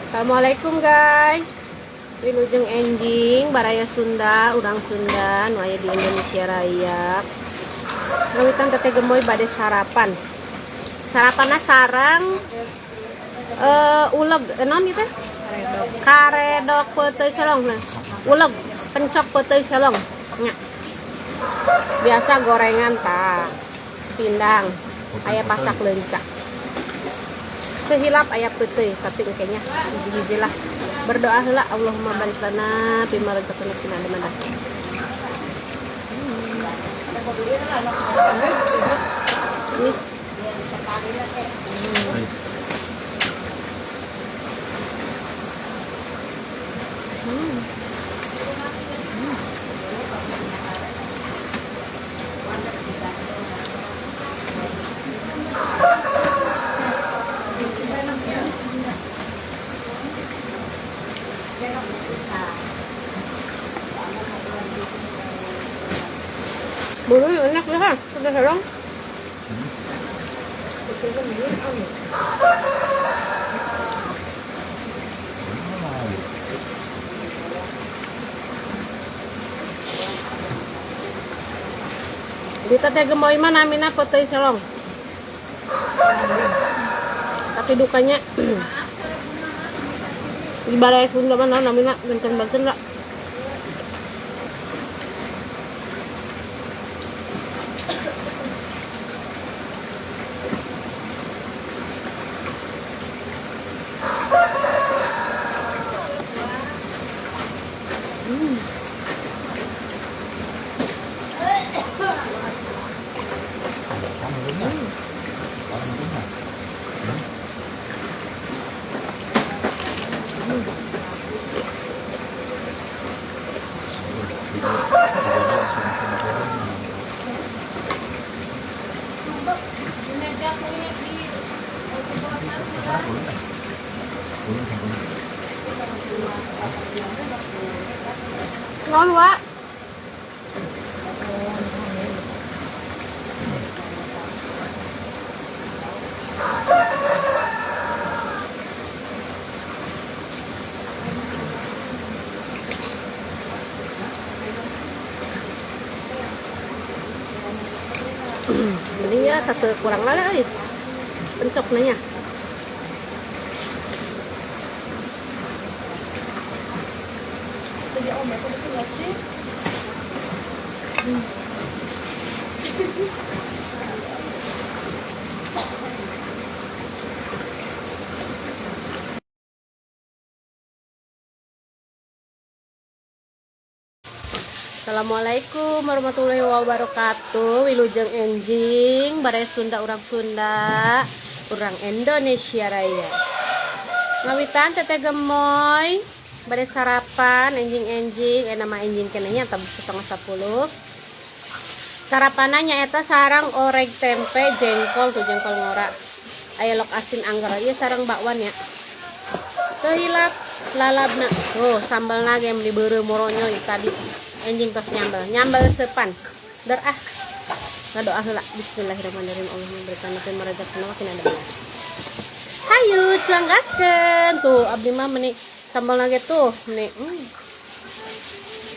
Assalamualaikum guys. Wilujeng enjing baraya Sunda, urang Sunda nu aya di Indonesia Raya. Ngawitan teh gemoy bade sarapan. Sarapanna sarang uleg non ieu teh? Karedok peuteuy selong nah. Uleg pencok peuteuy selong. Nya. Biasa gorengan tah. Pindang, aya pasak leunca. Sehilap aya peuteuy tapi kayaknya hiji-hiji lah. Berdoa heula Allahumma barik lana fi ma razaqtana fina damanda. Mis. Bulu enak deh ha, sudah serong. Di teh gemoy mah namina peuteuy selong. Tapi dukanya di balai Sunda mah namina benten-benten lah. Ngon quá. Mending ya satu kurang lala euy. Pencok nanya. Assalamualaikum warahmatullahi wabarakatuh. Wilujeng enjing bare Sunda, urang Sunda, urang Indonesia Raya. Ngawitan teteh gemoy bare sarapan enjing-enjing nama enjing kenanya tab 9:30. Sarapananya eta sarang oreg tempe jengkol tuh jengkol ngora. Aya lok asin anggar ieu sareng bakwan ya. Teu hilap lalabna. Tuh sambalna ge dibeureum moronyo tadi. Enjing tos nyambal sepan dar ngadoa heula bismillahirrahmanirrahim Allahumma berikan fi ma razaqtana fina damanda. Hayu cuang gaskeun tuh abdi mah meuni sambal nage tuh meuni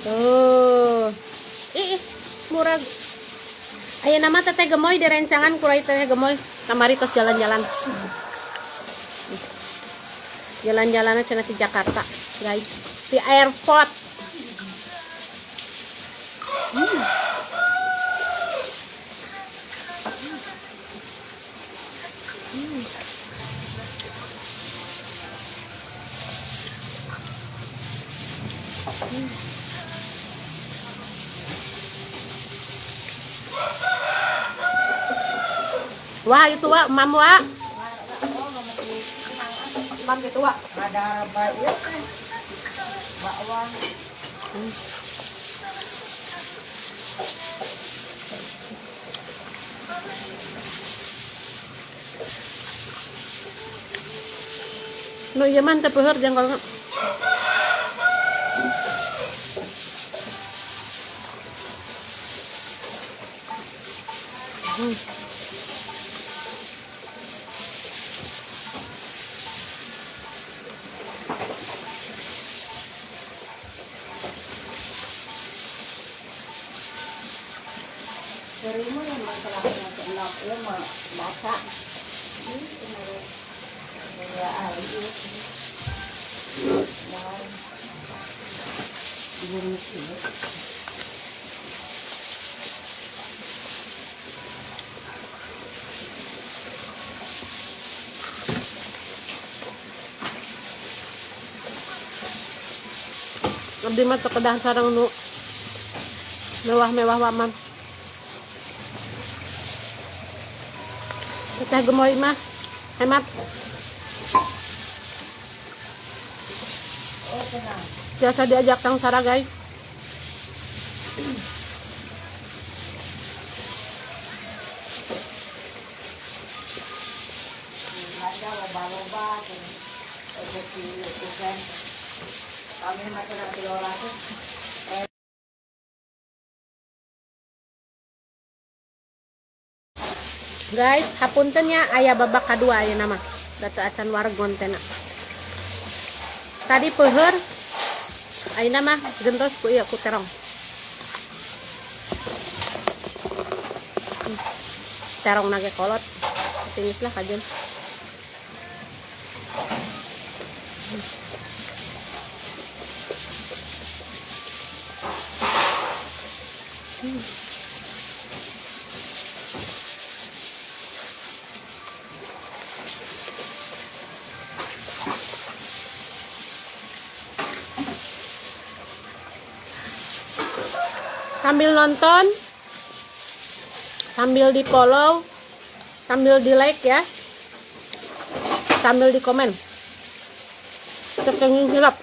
tuh murag aya nama teteh gemoy direncangan kurai teteh gemoy kamari tos jalan-jalan jalan-jalanna cenah di Jakarta guys di airport. Wah itu wah mam wah mam gitu wah ada baik bakwan no ieu mah teu peuheur jengkolna. anak ya mah baca ya air abdi mah kedah sareng nu mewah-mewah waman. Teh gemoy mah hemat. Biasa diajak tang sara guys. ada loba-loba rezeki itu kan kami macam nanti orang tuh Guys, hapunten ya ayah babak kedua ya nama. Datu acan wargon tena. Tadi peher aya nama gentos ku ieu ku terong. Terong nage kolot. Tinis lah kajen. Sambil nonton, sambil di follow, sambil di like ya, sambil di komen. Tekeng hilap.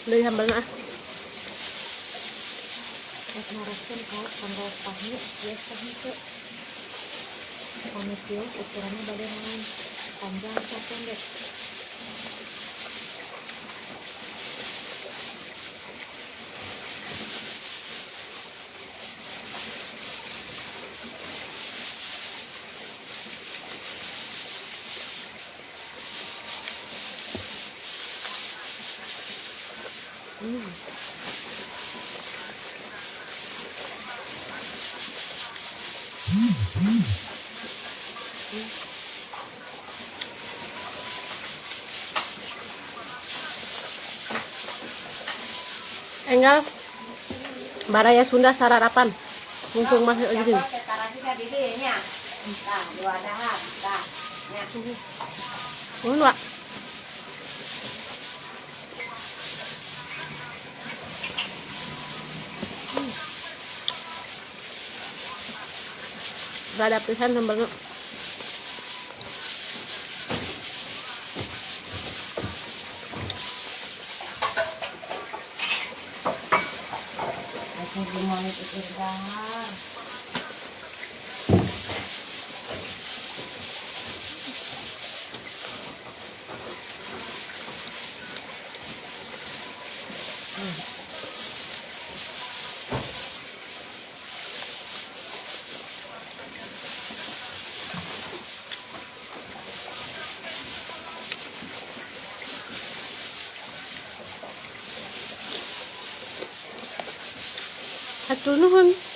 Dari sambal nah. naraskan kau tanggal pahit ya pahit pamit ya ukurannya bagaimana panjang atau pendek Enggal baraya Sunda sararapan mumpung masih gini. sekarang juga di dinya nah dua dahar nah nya Mun wa gak ada pisan sambalnya. aku gimana pikir dahar Hatur nuhun.